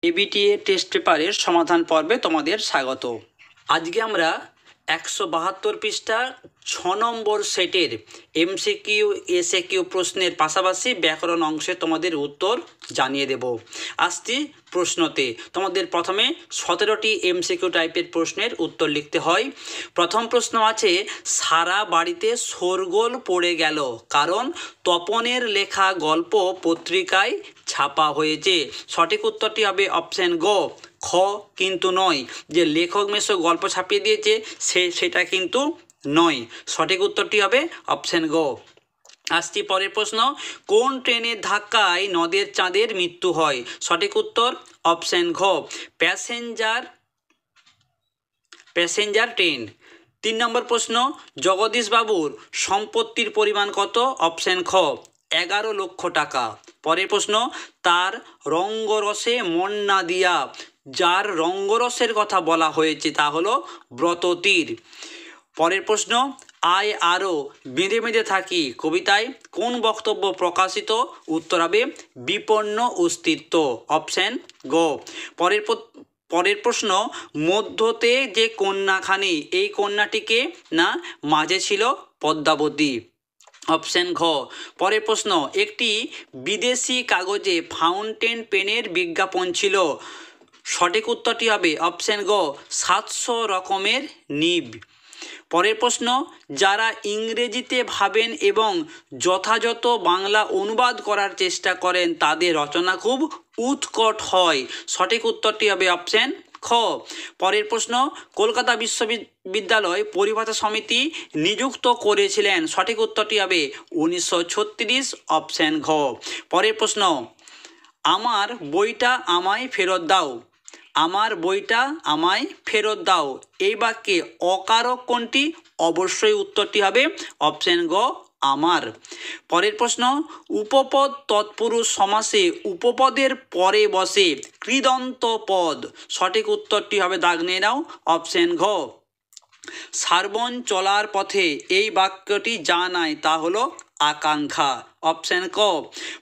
ABTA test পেপারের সমাধান পর্বে তোমাদের স্বাগত। আজকে আমরা 172 পৃষ্ঠা 6 নম্বর সেটের এমসিকিউ এসএকিউ প্রশ্নের পাশাপাশি ব্যাকরণ অংশে তোমাদের উত্তর জানিয়ে দেব। আসছি প্রশ্নতে। তোমাদের প্রথমে 17টি এমসিকিউ টাইপের প্রশ্নের উত্তর লিখতে হয়। প্রথম প্রশ্ন আছে, সারা বাড়িতে শোরগোল পড়ে গেল কারণ তপনের লেখা গল্প পত্রিকায় ছাপা হয়েছে। সঠিক উত্তরটি হবে অপশন গ, খ কিন্তু নয়। যে লেখক মেশো গল্প ছাপিয়ে দিয়েছে সেটা কিন্তু নয়। সঠিক উত্তরটি হবে অপশন গ। আসছি পরের প্রশ্ন, কোন ট্রেনের ধাক্কায় নদের চাঁদের মৃত্যু হয়? সঠিক উত্তর অপশন ঘ, প্যাসেঞ্জার ট্রেন। 3 নম্বর প্রশ্ন, জগদীশ বাবুর সম্পত্তির পরিমাণ কত? অপশন খ 11 লক্ষ টাকা। পরের প্রশ্ন, তার রঙ্গরসে মন না দিয়া, যার রঙ্গরসের কথা বলা হয়েছে তা হলো ব্রততীর। পরের প্রশ্ন, আয় আরও বেঁধে বেঁধে থাকি কবিতায় কোন বক্তব্য প্রকাশিত? উত্তর হবে বিপন্ন অস্তিত্ব, অপশন গ। পরের প্রশ্ন, মধ্যতে যে কন্যাখানি, এই কন্যাটিকে না মাঝে ছিল পদ্মাবতী, অপশন ঘ। পরের প্রশ্ন, একটি বিদেশি কাগজে ফাউন্টেন পেনের বিজ্ঞাপন ছিল। সঠিক উত্তরটি হবে অপশন গ 700 রকমের নিব। পরের প্রশ্ন, যারা ইংরেজিতে ভাবেন এবং যথাযথ বাংলা অনুবাদ করার চেষ্টা করেন তাদের রচনা খুব উৎকট হয়। সঠিক উত্তরটি হবে অপশন খ। পরের প্রশ্ন, কলকাতা বিশ্ববিদ্যালয় পরিভাষা সমিতি নিযুক্ত করেছিলেন। সঠিক উত্তরটি হবে 1936, অপশন ঘ। পরের প্রশ্ন, আমার বইটা আমায় ফেরত দাও, আমার বইটা আমায় ফেরত দাও, এই বাক্যে অকারক কোনটি? অবশ্যই উত্তরটি হবে অপশন গ আমার। পরের প্রশ্ন, উপপদ তৎপুরুষ সমাসে উপপদের পরে বসে কৃদন্ত পদ। সঠিক উত্তরটি হবে, দাগ নিয়ে নাও, অপশন ঘ সারবন চলার পথে, এই বাক্যটি যা নাই তা হলো আকাঙ্ক্ষা, অপশন ক।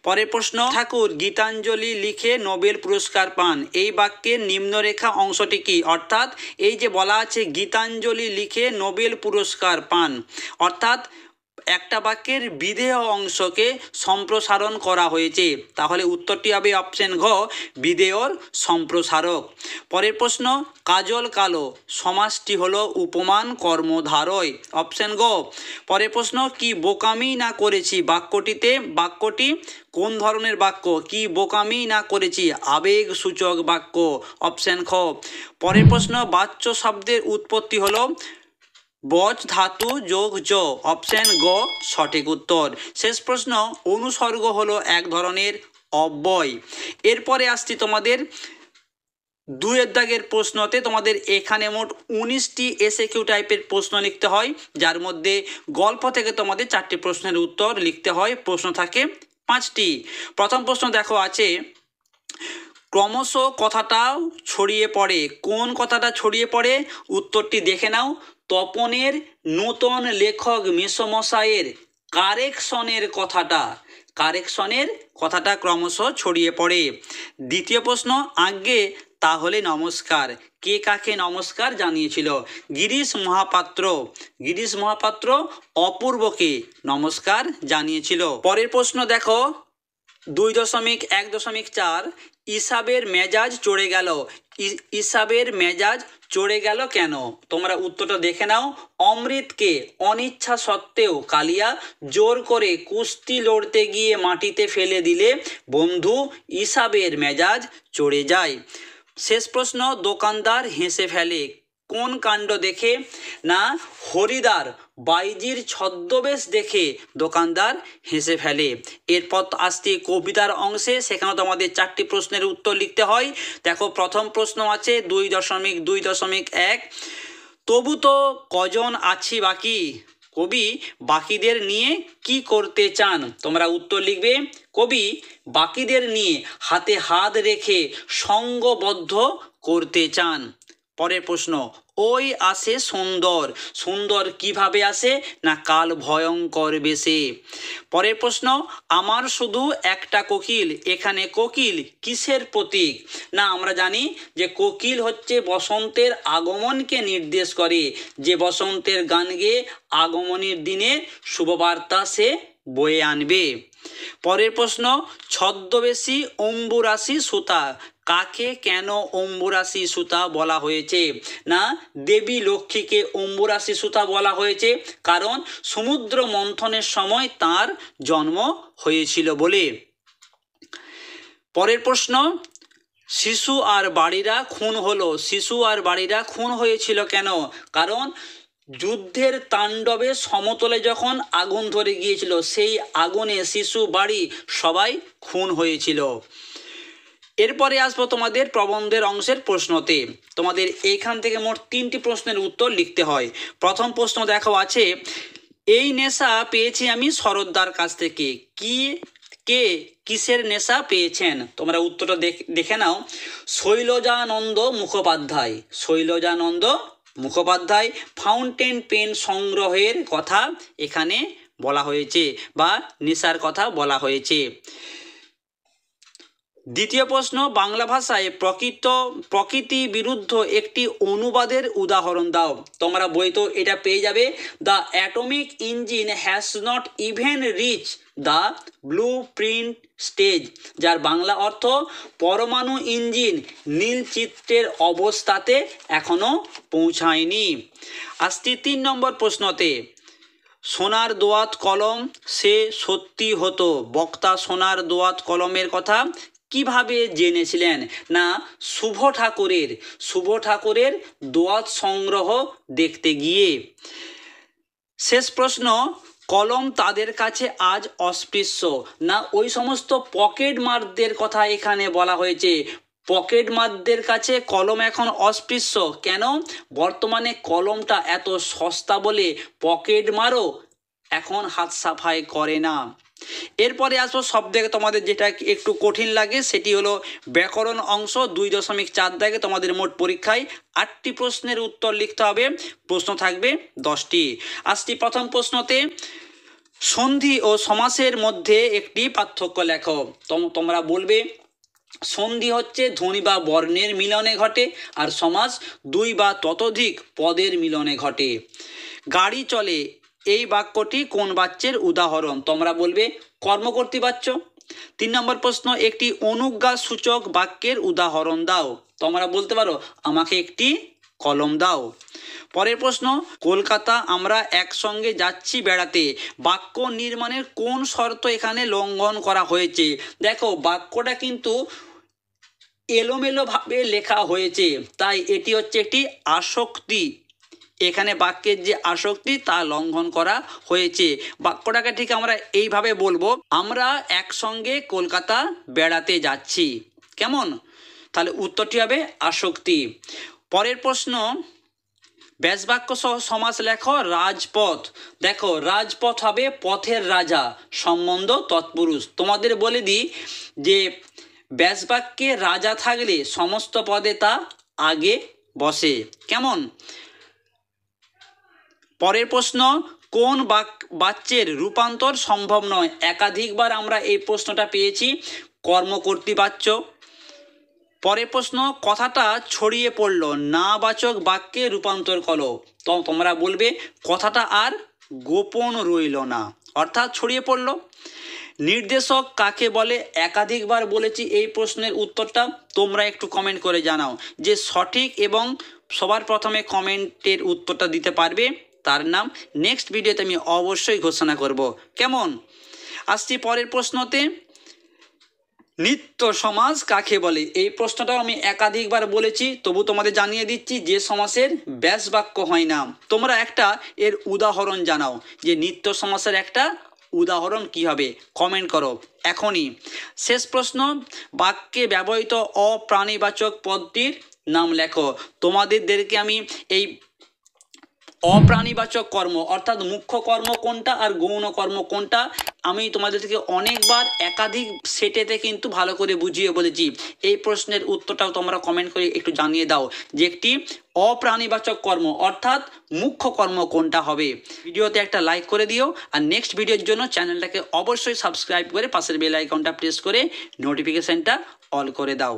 পরের প্রশ্ন, ঠাকুর গীতাঞ্জলি লিখে নোবেল পুরস্কার পান, এই বাক্যের নিম্নরেখা অংশটি কি? অর্থাৎ এই যে বলা আছে গীতাঞ্জলি লিখে নোবেল পুরস্কার পান, অর্থাৎ একটা বাক্যের বিধেয় অংশকে সম্প্রসারণ করা হয়েছে, তাহলে উত্তরটি হবে অপশন ঘ বিধেয়র সম্প্রসারক। পরের প্রশ্ন, কাজল কালো সমাসটি হলো উপমান কর্মধারয়, অপশন গ। পরের প্রশ্ন, কি বোকামি না করেছি বাক্যটি কোন ধরনের বাক্য? কি বোকামি না করেছি আবেগ সূচক বাক্য, অপশন খ। পরের প্রশ্ন, বাচ্য শব্দের উৎপত্তি হলো বচ ধাতু যোগ জ, অপশন গ সঠিক উত্তর। শেষ প্রশ্ন, অনুসর্গ হলো এক ধরনের অব্যয়। এরপরে আসছি তোমাদের 2 দাগের প্রশ্নতে। তোমাদের এখানে মোট 19টি এসএকিউ টাইপের প্রশ্ন লিখতে হয়, যার মধ্যে গল্প থেকে তোমাদের 4টি প্রশ্নের উত্তর লিখতে হয়। প্রশ্ন থাকে 5টি। প্রথম প্রশ্ন দেখো আছে, ক্রমশ কথাটাও ছড়িয়ে পড়ে, কোন কথাটা ছড়িয়ে পড়ে? উত্তরটি দেখে নাও, তপনের নূতন লেখক মেসোমশাইয়ের কারেকশনের কথাটা ক্রমশ ছড়িয়ে পড়ে। দ্বিতীয় প্রশ্ন, আজ্ঞে তাহলে নমস্কার, কে কাকে নমস্কার জানিয়েছিল? গিরিশ মহাপাত্র অপূর্বকে নমস্কার জানিয়েছিল। পরের প্রশ্ন দেখো 2.1.4, ইসাবের মেজাজ চড়ে গেল কেন? তোমরা উত্তরটা দেখে নাও, অমৃতকে অনিচ্ছা সত্ত্বেও কালিয়া জোর করে কুস্তি লড়তে গিয়ে মাটিতে ফেলে দিলে বন্ধু ইসাবের মেজাজ চড়ে যায়। শেষ প্রশ্ন, দোকানদার হেসে ফেলে কোন কাণ্ড দেখে? না, হরিদার বাইজির ছদ্মবেশ দেখে দোকানদার হেসে ফেলে। এরপর আসছে কবিতার অংশে, সেখানে তোমাদের 4টি প্রশ্নের উত্তর লিখতে হয়। দেখো প্রথম প্রশ্ন আছে 2.2.1, তবু তো কজন আছি বাকি, কবি বাকিদের নিয়ে কি করতে চান? তোমরা উত্তর লিখবে, কবি বাকিদের নিয়ে হাতে হাত রেখে সঙ্গবদ্ধ করতে চান। পরের প্রশ্ন, ওই আসে সুন্দর, সুন্দর কিভাবে আসে? না কাল ভয়ঙ্কর বেশে। পরের প্রশ্ন, আমার শুধু একটা কোকিল, এখানে কোকিল কিসের প্রতীক? না আমরা জানি যে কোকিল হচ্ছে বসন্তের আগমনকে নির্দেশ করে, যে বসন্তের গান গেয়ে আগমনের দিনে শুভবার্তা সে বয়ে আনবে। পরের প্রশ্ন, ছদ্মবেশী অম্বুরাশি সুতা, কাকে কেন অম্বুরাশি সুতা বলা হয়েছে? না দেবী লক্ষ্মীকে অম্বুরাশি সুতা বলা হয়েছে, কারণ সমুদ্র মন্থনের সময় তার জন্ম হয়েছিল বলে। পরের প্রশ্ন, শিশু আর বাড়িরা খুন হলো, শিশু আর বাড়িরা খুন হয়েছিল কেন? কারণ যুদ্ধের তাণ্ডবে সমতলে যখন আগুন ধরে গিয়েছিল, সেই আগুনে শিশু বাড়ি সবাই খুন হয়েছিল। এরপরে আসবো তোমাদের প্রবন্ধের অংশের প্রশ্নতে। তোমাদের এইখান থেকে মোট 3টি প্রশ্নের উত্তর লিখতে হয়। প্রথম প্রশ্ন দেখো আছে, এই নেশা পেয়েছি আমি শরৎদার কাছ থেকে, কে কিসের নেশা পেয়েছেন? তোমরা উত্তরটা দেখে নাও। শৈলজানন্দ মুখোপাধ্যায়, শৈলজানন্দ মুখোপাধ্যায় ফাউন্টেন পেন সংগ্রহের কথা এখানে বলা হয়েছে বা নেশার কথা বলা হয়েছে। দ্বিতীয় প্রশ্ন, বাংলা ভাষায় প্রকৃতি বিরুদ্ধ একটি অনুবাদের উদাহরণ দাও। তোমরা বই তো এটা পেয়ে যাবে, the atomic engine has not even reach the blue print stage, যার বাংলা অর্থ পরমাণু ইঞ্জিন নীল চিত্রের অবস্থাতে এখনো পৌঁছায়নি। আসছি 3 নম্বর প্রশ্নতে, সোনার দোয়াত কলম সে সত্যি হতো, বক্তা সোনার দোয়াত কলমের কথা কিভাবে জেনেছিলেন? না শুভ ঠাকুরের দোয়াত সংগ্রহ দেখতে গিয়ে। শেষ প্রশ্ন, কলম তাদের কাছে আজ অস্পৃশ্য, না ওই সমস্ত পকেট মারদের কথা এখানে বলা হয়েছে। পকেট মারদের কাছে কলম এখন অস্পৃশ্য কেন? বর্তমানে কলমটা এত সস্তা বলে পকেট মারও এখন হাত সাফাই করে না। এরপরে আসবো সব থেকে তোমাদের যেটা একটু কঠিন লাগে, সেটি হলো ব্যাকরণ অংশ। 2.4 দাগে তোমাদের মোট পরীক্ষায় 8টি প্রশ্নের উত্তর লিখতে হবে, প্রশ্ন থাকবে 10টি। আসছি প্রথম প্রশ্নতে, সন্ধি ও সমাসের মধ্যে একটি পার্থক্য লেখো। তোমরা বলবে সন্ধি হচ্ছে ধ্বনি বা বর্ণের মিলনে ঘটে, আর সমাস 2 বা ততোধিক পদের মিলনে ঘটে। গাড়ি চলে এই বাক্যটি কোন বাচ্যের উদাহরণ? তোমরা বলবে কর্মকর্তৃ বাচ্য। 3 নম্বর প্রশ্ন, একটি অনুজ্ঞা সূচক বাক্যের উদাহরণ দাও। তোমরা বলতে পারো আমাকে একটি কলম দাও। পরের প্রশ্ন, কলকাতা আমরা একসঙ্গে যাচ্ছি বেড়াতে, বাক্য নির্মাণের কোন শর্ত এখানে লঙ্ঘন করা হয়েছে? দেখো বাক্যটা কিন্তু এলোমেলোভাবে লেখা হয়েছে, তাই এটি হচ্ছে একটি আসক্তি। এখানে বাক্যের যে আসক্তি তা লঙ্ঘন করা হয়েছে। বাক্যটাকে ঠিক আমরা এইভাবে বলবো, আমরা একসঙ্গে কলকাতা বেড়াতে যাচ্ছি। কেমন? তাহলে উত্তরটি হবে আসক্তি। পরের প্রশ্ন, ব্যাসবাক্য সহ সমাস লেখো। রাজপথ, দেখো রাজপথ হবে পথের রাজা, সম্বন্ধ তৎপুরুষ। তোমাদের বলে দিই যে ব্যাসবাক্যে রাজা থাকলে সমস্ত পদে তা আগে বসে। কেমন? পরের প্রশ্ন, কোন বাচ্যের রূপান্তর সম্ভব নয়? একাধিকবার আমরা এই প্রশ্নটা পেয়েছি, কর্মকর্তৃ বাচ্য। পরের প্রশ্ন, কথাটা ছড়িয়ে পড়ল, না বাচক বাক্যে রূপান্তর করো। তো তোমরা বলবে কথাটা আর গোপন রইল না, অর্থাৎ ছড়িয়ে পড়ল। নির্দেশক কাকে বলে? একাধিকবার বলেছি এই প্রশ্নের উত্তরটা, তোমরা একটু কমেন্ট করে জানাও যে সঠিক এবং সবার প্রথমে কমেন্টের উত্তরটা দিতে পারবে তার নাম নেক্সট ভিডিওতে আমি অবশ্যই ঘোষণা করব। কেমন? আসছি পরের প্রশ্নতে, নিত্য সমাস কাকে বলে? এই প্রশ্নটাও আমি একাধিকবার বলেছি, তবু তোমাদের জানিয়ে দিচ্ছি যে সমাসের ব্যাস বাক্য হয় না। তোমরা একটা এর উদাহরণ জানাও যে নিত্য সমাসের একটা উদাহরণ কি হবে, কমেন্ট করো এখনই। শেষ প্রশ্ন, বাক্যে ব্যবহৃত অপ্রাণীবাচক পদটির নাম লেখো। তোমাদেরকে আমি এই অপ্রাণীবাচক কর্ম অর্থাৎ মুখ্য কর্ম কোনটা আর গৌণ কর্ম কোনটা আমি তোমাদেরকে অনেকবার একাধিক সেটেতে কিন্তু ভালো করে বুঝিয়ে বলেছি। এই প্রশ্নের উত্তরটাও তোমরা কমেন্ট করে একটু জানিয়ে দাও যে একটি অপ্রাণীবাচক কর্ম অর্থাৎ মুখ্য কর্ম কোনটা হবে। ভিডিওতে একটা লাইক করে দিও আর নেক্সট ভিডিওর জন্য চ্যানেলটাকে অবশ্যই সাবস্ক্রাইব করে পাশের বেল আইকনটা প্রেস করে নোটিফিকেশনটা অল করে দাও।